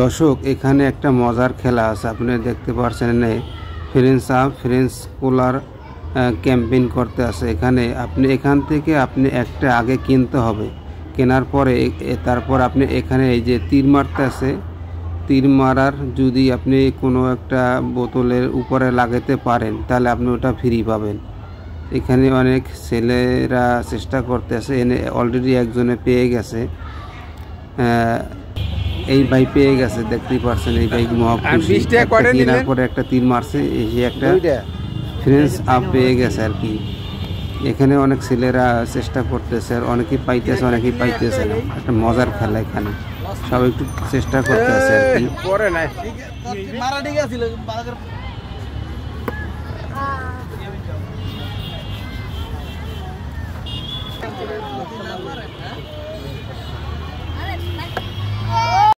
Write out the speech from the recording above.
দর্শক এখানে একটা মজার খেলা আছে, আপনি দেখতে পাচ্ছেন। ফ্রেঞ্চ কুলার ক্যাম্পেইন করতে আছে এখানে। আপনি এখান থেকে একটা আগে কিনতে হবে, কেনার পরে তারপর আপনি এখানে এই যে তীর মারতে আছে, তীর মারার যদি আপনি কোনো একটা বোতলের উপরে লাগাতে পারেন তাহলে আপনি ওটা ফ্রি পাবেন। এখানে অনেক ছেলেরা চেষ্টা করতেছে, এনে অলরেডি একজনে পেয়ে গেছে। এই ভাই পেয়ে গেছে, দেখতেই পারছেন। এই ভাই মহাখুশি, কেনার পরে একটা তীর মারছে, এই একটা ফ্রেঞ্চ আপ পেয়ে গেছে আর কি। এখানে অনেক ছেলেরা চেষ্টা করতেছে, আর অনেকেই পাইতেছে, অনেকেই পাইতেছে না। একটা মজার খেলা, এখানে সবাই একটু চেষ্টা করতেছে আর কি।